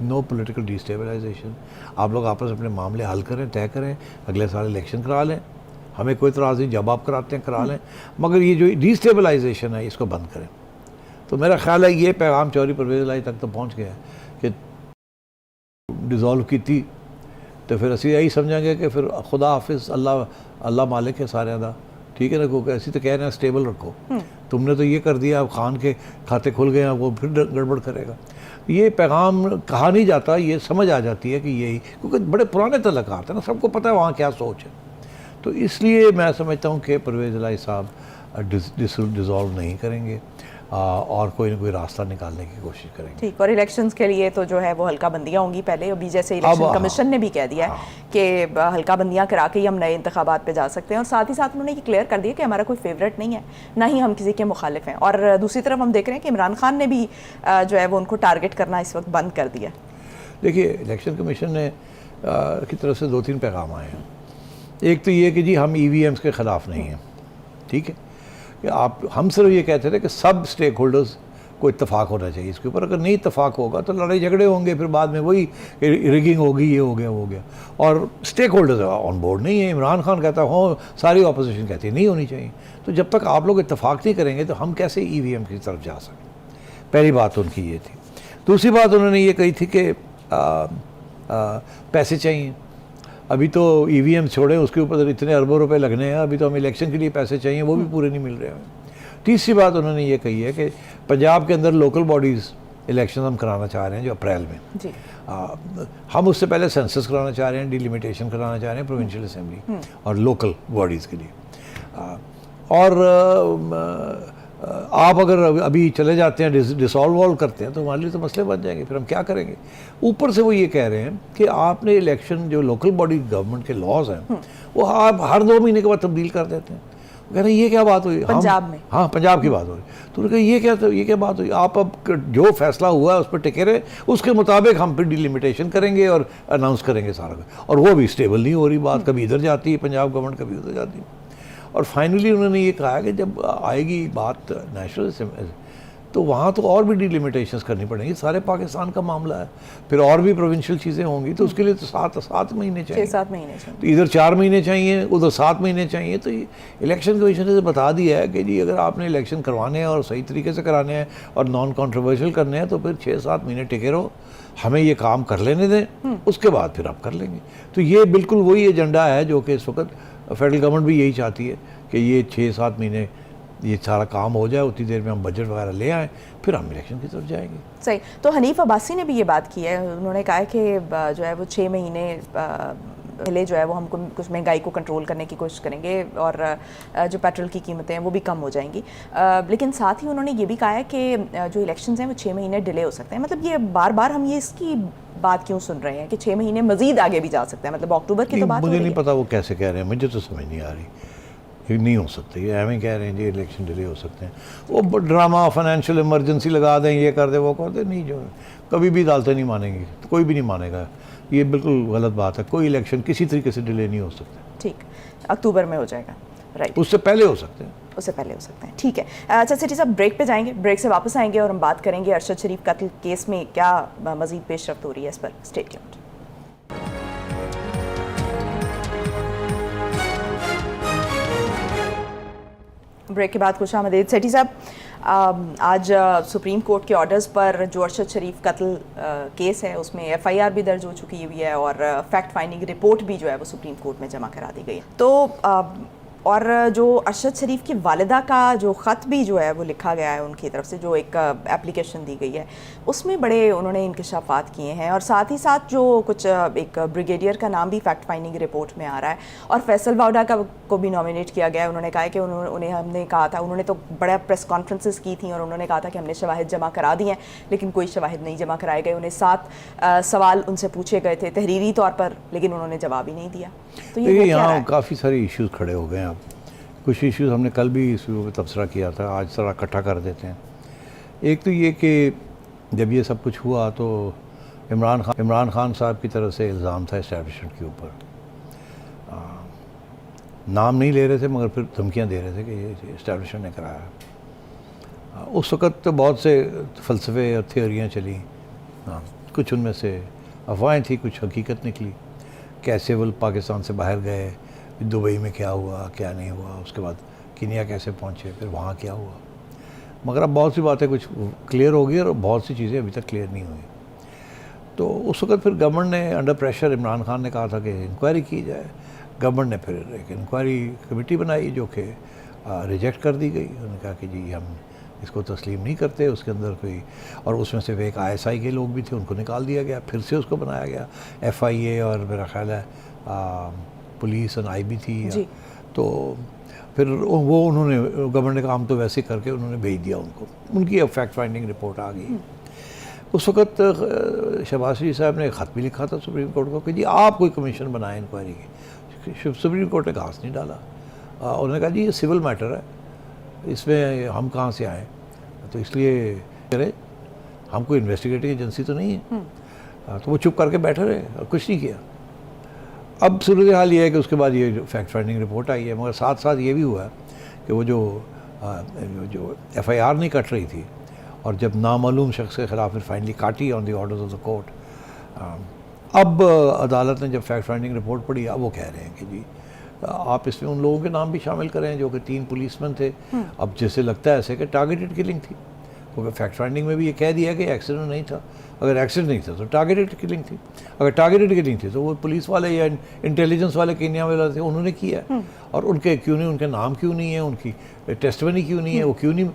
नो पॉलिटिकल डिस्टेबलाइजेशन, आप लोग आपस में अपने मामले हल करें, तय करें, अगले साल इलेक्शन करा लें, हमें कोई इतराज़ नहीं, जब आप कराते हैं करा लें, मगर ये जो डिस्टेबलाइजेशन है इसको बंद करें। तो मेरा ख्याल है ये पैगाम चौधरी परवेज़ इलाही तक तो पहुँच गया कि डिज़ोल्व की थी तो फिर असी यही समझेंगे कि फिर खुदा हाफिज़, अल्लाह मालिक है सारे दा, ठीक है ना, को ऐसी तो कह रहे हैं स्टेबल रखो, तुमने तो ये कर दिया, अब खान के खाते खुल गए, वो फिर गड़बड़ करेगा। ये पैगाम कहा नहीं जाता, ये समझ आ जाती है कि यही, क्योंकि बड़े पुराने तल्लुकात हैं ना, सबको पता है वहाँ क्या सोच है, तो इसलिए मैं समझता हूँ कि परवेज़ इलाही साहब डिज़ोल्व नहीं करेंगे। और कोई ना कोई रास्ता निकालने की कोशिश करेंगे। ठीक, और इलेक्शंस के लिए तो जो है वो हल्का बंदियाँ होंगी पहले, अभी जैसे इलेक्शन कमीशन ने भी कह दिया है कि हल्का बंदियाँ करा के ही हम नए इंतखाबात पे जा सकते हैं, और साथ ही साथ उन्होंने ये क्लियर कर दिया कि हमारा कोई फेवरेट नहीं है, ना ही हम किसी के मुखालिफ हैं। और दूसरी तरफ हम देख रहे हैं कि इमरान खान ने भी जो है वो उनको टारगेट करना इस वक्त बंद कर दिया। देखिए, इलेक्शन कमीशन ने की तरफ से 2-3 पैगाम आए हैं। एक तो ये कि जी हम EVMs के ख़िलाफ़ नहीं हैं, ठीक है, कि हम सिर्फ ये कहते थे कि सब स्टेक होल्डर्स को इत्तेफाक होना चाहिए इसके ऊपर। अगर नहीं इत्तेफाक होगा तो लड़ाई झगड़े होंगे, फिर बाद में वही रिगिंग होगी, ये हो गया वो हो गया, और स्टेक होल्डर्स ऑन बोर्ड नहीं है। इमरान खान कहता हो, सारी अपोजिशन कहती है नहीं होनी चाहिए। तो जब तक आप लोग इत्तेफाक नहीं करेंगे तो हम कैसे EVM की तरफ जा सकें। पहली बात उनकी ये थी। दूसरी बात उन्होंने ये कही थी कि पैसे चाहिए। अभी तो EVM छोड़े, उसके ऊपर इतने अरबों रुपए लगने हैं, अभी तो हम इलेक्शन के लिए पैसे चाहिए, वो भी पूरे नहीं मिल रहे हैं। तीसरी बात उन्होंने ये कही है कि पंजाब के अंदर लोकल बॉडीज़ इलेक्शन हम कराना चाह रहे हैं जो अप्रैल में जी। हम उससे पहले सेंसस कराना चाह रहे हैं, डिलिमिटेशन कराना चाह रहे हैं प्रोविंशियल असेंबली और लोकल बॉडीज़ के लिए। और आप अगर अभी चले जाते हैं, डिसॉल्व वॉल्व करते हैं, तो हमारे लिए तो मसले बन जाएंगे, फिर हम क्या करेंगे। ऊपर से वो ये कह रहे हैं कि आपने इलेक्शन जो लोकल बॉडी गवर्नमेंट के लॉज हैं वो आप हर 2 महीने के बाद तब्दील कर देते हैं। कह रहे हैं ये क्या बात हुई पंजाब में? हाँ, पंजाब की बात हो रही। तो उन्होंने कहा ये क्या बात हुई, आप अब जो फैसला हुआ है उस पर टिके रहे, उसके मुताबिक हम फिर डिलिमिटेशन करेंगे और अनाउंस करेंगे सारा। और वो भी स्टेबल नहीं हो रही बात, कभी इधर जाती है पंजाब गवर्नमेंट, कभी उधर जाती है। और फाइनली उन्होंने ये कहा कि जब आएगी बात नेशनल असेंबली तो वहाँ तो और भी डिलिमिटेशंस करनी पड़ेंगी, सारे पाकिस्तान का मामला है, फिर और भी प्रोविंशियल चीज़ें होंगी, तो उसके लिए तो 7 महीने चाहिए, 6-7 महीने चाहिए। तो इधर 4 महीने चाहिए, उधर 7 महीने चाहिए। तो इलेक्शन कमीशन ने बता दिया है कि जी अगर आपने इलेक्शन करवाने हैं और सही तरीके से कराने हैं और नॉन कॉन्ट्रोवर्शियल करने हैं तो फिर 6-7 महीने टिके रहो, हमें ये काम कर लेने दें, उसके बाद फिर आप कर लेंगे। तो ये बिल्कुल वही एजेंडा है जो कि इस वक्त फेडरल गवर्नमेंट भी यही चाहती है कि ये 6-7 महीने ये सारा काम हो जाए, उतनी देर में हम बजट वगैरह ले आएँ, फिर हम इलेक्शन की तरफ जाएंगे। सही। तो हनीफ अब्बासी ने भी ये बात की है, उन्होंने कहा है कि जो है वो 6 महीने पहले जो है वो हम कुछ महंगाई को कंट्रोल करने की कोशिश करेंगे और जो पेट्रोल की कीमतें हैं वो भी कम हो जाएंगी। लेकिन साथ ही उन्होंने ये भी कहा है कि जो इलेक्शंस हैं वो 6 महीने डिले हो सकते हैं। मतलब ये बार बार हम ये इसकी बात क्यों सुन रहे हैं कि 6 महीने मजीद आगे भी जा सकते हैं, मतलब अक्टूबर की तो बात मुझे नहीं पता वो कैसे कह रहे हैं, मुझे तो समझ नहीं आ रही। नहीं हो सकते, ये हमें कह रहे हैं जी इलेक्शन डिले हो सकते हैं, वो ड्रामा फाइनेंशियल इमरजेंसी लगा दें, ये कर दें वो कर दें, नहीं, जो कभी भी अदालतें नहीं मानेंगी, कोई भी नहीं मानेगा, ये बिल्कुल गलत बात है। कोई इलेक्शन किसी तरीके से डिले नहीं हो सकता। ठीक, अक्टूबर में हो जाएगा, राइट, उससे पहले हो सकते हैं, उससे पहले हो सकते हैं। ठीक है, अच्छा सिटी साहब ब्रेक पे जाएंगे, ब्रेक से वापस आएंगे और हम बात करेंगे अरशद शरीफ कत्ल केस में क्या मजीद पेशरफ्त हो रही है, इस पर स्टे ट्यून्ड। ब्रेक के बाद खुश आमदीद। सेठी साहब, आज सुप्रीम कोर्ट के ऑर्डर्स पर जो अरशद शरीफ कत्ल केस है उसमें FIR भी दर्ज हो चुकी हुई है और फैक्ट फाइंडिंग रिपोर्ट भी जो है वो सुप्रीम कोर्ट में जमा करा दी गई है। तो और जो अरशद शरीफ की वालिदा का जो ख़त भी जो है वो लिखा गया है उनकी तरफ से, जो एक एप्लीकेशन दी गई है, उसमें बड़े उन्होंने इंकशाफात किए हैं और साथ ही साथ जो कुछ एक ब्रिगेडियर का नाम भी फैक्ट फाइंडिंग रिपोर्ट में आ रहा है और फैसल वाउडा को भी नॉमिनेट किया गया है। उन्होंने कहा है कि उन्हें हमने कहा था, उन्होंने तो बड़ा प्रेस कॉन्फ्रेंसेस की थी और उन्होंने कहा था कि हमने शवाहिद जमा करा दिए हैं, लेकिन कोई शवाहिद नहीं जमा कराए गए। उन्हें 7 सवाल उनसे पूछे गए थे तहरीरी तौर पर, लेकिन उन्होंने जवाब ही नहीं दिया। तो ये यहाँ काफ़ी सारे इश्यूज़ खड़े हो गए हैं। अब कुछ इश्यूज़ हमने कल भी इस पर तबसरा किया था, आज सारा इकट्ठा कर देते हैं। एक तो ये कि जब ये सब कुछ हुआ तो इमरान खान साहब की तरफ से इल्ज़ाम था इस्टेब्लिशमेंट के ऊपर, नाम नहीं ले रहे थे मगर फिर धमकियाँ दे रहे थे कि ये इस्टेब्लिशमेंट ने कराया। उस वक़्त तो बहुत से फ़लसफ़े और थियोरियाँ चली, कुछ उनमें से अफवाहें थी, कुछ हकीकत निकली। कैसे वो पाकिस्तान से बाहर गए, दुबई में क्या हुआ क्या नहीं हुआ, उसके बाद कीनिया कैसे पहुँचे, फिर वहाँ क्या हुआ। मगर अब बहुत सी बातें कुछ क्लियर हो गई और बहुत सी चीज़ें अभी तक क्लियर नहीं हुई। तो उस वक़्त फिर गवर्नमेंट ने अंडर प्रेशर, इमरान खान ने कहा था कि इंक्वायरी की जाए। गवर्नमेंट ने फिर एक इंक्वायरी कमेटी बनाई जो कि रिजेक्ट कर दी गई। उन्होंने कहा कि जी हम इसको तस्लीम नहीं करते, उसके अंदर कोई, और उसमें से एक ISI के लोग भी थे, उनको निकाल दिया गया, फिर से उसको बनाया गया। FIA और मेरा ख्याल है पुलिस और IB थी। तो फिर वो उन्होंने गवर्नमेंट ने काम तो वैसे करके उन्होंने भेज दिया उनको, उनकी अब फैक्ट फाइंडिंग रिपोर्ट आ गई। उस वक्त शहबाज शरीफ साहब ने एक ख़त भी लिखा था सुप्रीम कोर्ट को कि जी आप कोई कमीशन बनाएं इंक्वायरी की। सुप्रीम कोर्ट ने घास नहीं डाला। उन्होंने कहा जी ये सिविल मैटर है, इसमें हम कहाँ से आए, तो इसलिए करें, हम कोई इन्वेस्टिगेटिव एजेंसी तो नहीं है। तो वो चुप करके बैठे रहे और कुछ नहीं किया। अब सूरत हाल ये है कि उसके बाद ये फैक्ट फाइंडिंग रिपोर्ट आई है, मगर साथ साथ ये भी हुआ है कि वो जो FIR नहीं कट रही थी, और जब नामालूम शख्स के ख़िलाफ़ फिर फाइनली काटी on the orders of the court, अब अदालत ने जब फैक्ट फाइंडिंग रिपोर्ट पढ़ी, अब वो कह रहे हैं कि जी आप इसमें उन लोगों के नाम भी शामिल करें जो कि 3 पुलिसमैन थे। अब जैसे लगता है ऐसे कि टारगेटेड किलिंग थी, क्योंकि फैक्ट फाइंडिंग में भी ये कह दिया कि एक्सीडेंट नहीं था। अगर एक्सीडेंट नहीं था तो टारगेटेड किलिंग थी, अगर टारगेटेड किलिंग थी तो वो पुलिस वाले या इंटेलिजेंस वाले केन्या वाले थे, उन्होंने किया। और उनके क्यों नहीं, उनके नाम क्यों नहीं है, उनकी टेस्टमनी क्यों नहीं है, वो क्यों नहीं,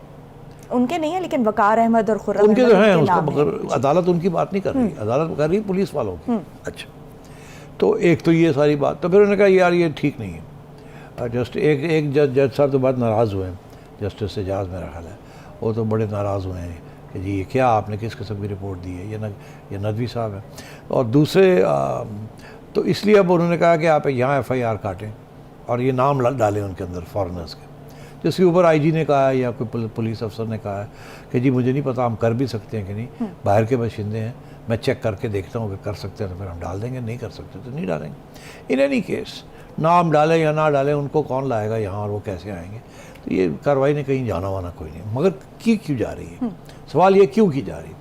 उनके नहीं है, लेकिन वकार अहमद और खुर्रम उनके तो हैं उसका, नाम मगर अदालत उनकी बात नहीं कर रही, अदालत कर रही पुलिस वालों की। अच्छा, तो एक तो ये सारी बात, तो फिर उन्होंने कहा यार ये ठीक नहीं है। जस्ट एक जज साहब तो बहुत नाराज़ हुए हैं, जस्टिस एजाज मेरा ख्याल है, वो तो बड़े नाराज़ हुए हैं कि जी ये क्या आपने किस किस्म की रिपोर्ट दी है, ये नदवी साहब है। और दूसरे तो इसलिए अब उन्होंने कहा कि आप यहाँ FIR काटें और ये नाम डालें उनके अंदर फॉरेनर्स के, जिसके ऊपर IG ने कहा है या कोई पुलिस अफसर ने कहा है कि जी मुझे नहीं पता हम कर भी सकते हैं कि नहीं, बाहर के बाशिंदे हैं, मैं चेक करके देखता हूँ कि कर सकते हैं तो फिर हम डाल देंगे, नहीं कर सकते तो नहीं डालेंगे। इन एनी केस नाम डालें या ना डालें, उनको कौन लाएगा यहाँ और वो कैसे आएंगे, तो ये कार्रवाई ने कहीं जाना वाना कोई नहीं। मगर क्यों जा रही है, सवाल ये क्यों की जा रही है,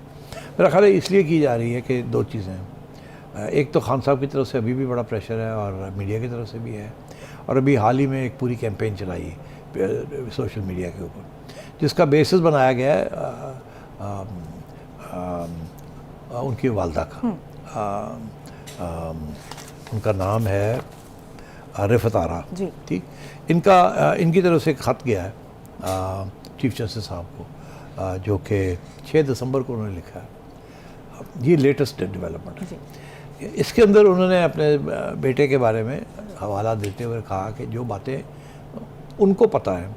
मेरा ख्याल है इसलिए की जा रही है कि 2 चीज़ें हैं। एक तो खान साहब की तरफ से अभी भी बड़ा प्रेशर है और मीडिया की तरफ से भी है, और अभी हाल ही में एक पूरी कैंपेन चलाई सोशल मीडिया के ऊपर, जिसका बेसिस बनाया गया है उनकी वालदा का। उनका नाम है रिफत आरा, ठीक। इनकी तरफ से एक ख़त गया है चीफ जस्टिस साहब को, जो कि 6 दिसंबर को उन्होंने लिखा है। ये लेटेस्ट डेवलपमेंट है। इसके अंदर उन्होंने अपने बेटे के बारे में हवाला देते हुए कहा कि जो बातें उनको पता है,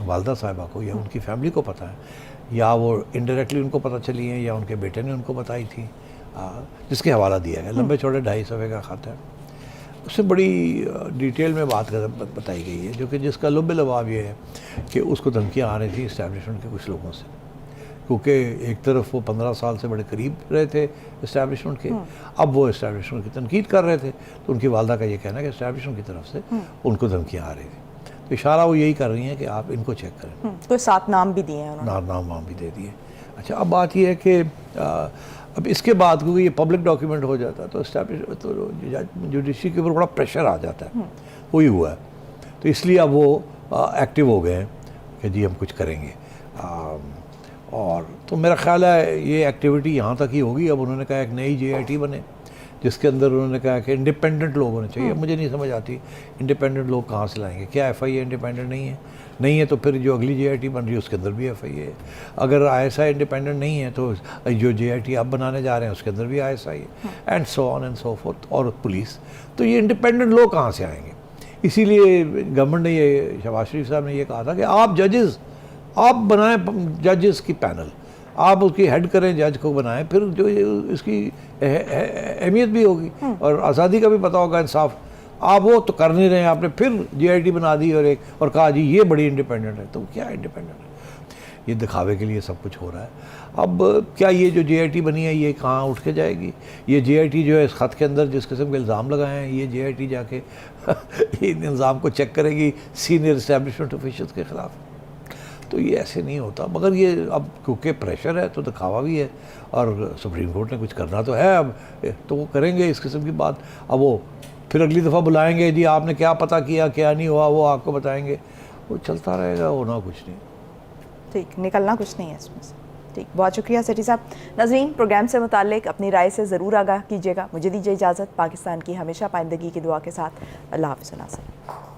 वालदा साहिबा को या उनकी फैमिली को पता है, या वो इनडायरेक्टली उनको पता चली हैं या उनके बेटे ने उनको बताई थी, जिसके हवाला दिया गया, लंबे चौड़े 250 सफ़े का ख़त है। उससे बड़ी डिटेल में बात बताई गई है, जो कि जिसका लुब लबाब ये है कि उसको धमकियाँ आ रही थी इस्टेब्लिशमेंट के कुछ लोगों से, क्योंकि एक तरफ वो 15 साल से बड़े करीब रहे थे इस्टेब्लिशमेंट के, अब वो इस्टेब्लिशमेंट की तनकीद कर रहे थे, तो उनकी वालदा का ये कहना है कि इस्टेब्लिशमेंट की तरफ से उनको धमकियाँ आ रही थी। तो इशारा वो यही कर रही हैं कि आप इनको चेक करें। तो 7 नाम भी दिए हैं उन्होंने, नाम भी दे दिए। अच्छा, अब बात ये है कि अब इसके बाद क्योंकि ये पब्लिक डॉक्यूमेंट हो जाता है तो जुडिशरी के ऊपर बड़ा प्रेशर आ जाता है, वही हुआ है। तो इसलिए अब वो एक्टिव हो गए हैं कि जी हम कुछ करेंगे। और तो मेरा ख्याल है ये एक्टिविटी यहाँ तक ही होगी। अब उन्होंने कहा एक नई JIT बने, जिसके अंदर उन्होंने कहा कि इंडिपेंडेंट लोग होने चाहिए। मुझे नहीं समझ आती इंडिपेंडेंट लोग कहाँ से लाएंगे, क्या FIA इंडिपेंडेंट नहीं है तो फिर जो अगली JIT बन रही है उसके अंदर भी FIA है। अगर ISI इंडिपेंडेंट नहीं है तो जो JIT आप बनाने जा रहे हैं उसके अंदर भी ISI है, and so on and so fourth. और पुलिस, तो ये इंडिपेंडेंट लोग कहाँ से आएंगे? इसीलिए गवर्नमेंट ने ये, शहबाज शरीफ साहब ने ये कहा था कि आप जजेस, आप बनाएं जजेस की पैनल, आप उसकी हेड करें, जज को बनाएं, फिर जो इसकी अहमियत भी होगी और आज़ादी का भी पता होगा, इंसाफ। आप वो तो कर नहीं रहे हैं, आपने फिर JIT बना दी और कहा जी ये बड़ी इंडिपेंडेंट है। तो क्या इंडिपेंडेंट है? ये दिखावे के लिए सब कुछ हो रहा है। अब क्या ये जो JIT बनी है ये कहाँ उठ के जाएगी? ये JIT जो है इस ख़त के अंदर जिस किस्म के इल्ज़ाम लगाए हैं, ये JIT जाके इन इल्ज़ाम को चेक करेगी सीनियर इस्टेब्लिशमेंट ऑफिशियल्स के ख़िलाफ़। तो ये ऐसे नहीं होता। मगर ये अब क्योंकि प्रेशर है तो दिखावा भी है, और सुप्रीम कोर्ट ने कुछ करना तो है अब, तो वो करेंगे इस किस्म की बात। अब वो फिर अगली दफ़ा बुलाएंगे, जी आपने क्या पता किया, क्या नहीं हुआ, वो आपको बताएंगे। वो चलता रहेगा, होना कुछ नहीं। ठीक, निकलना कुछ नहीं है इसमें से। ठीक, बहुत शुक्रिया सेठी साहब। नाज़रीन, प्रोग्राम से मुताल्लिक अपनी राय से ज़रूर आगाह कीजिएगा। मुझे दीजिए इजाज़त, पाकिस्तान की हमेशा पाइंदगी की दुआ के साथ। अल्लाह हाफ़िज़ नाज़रीन।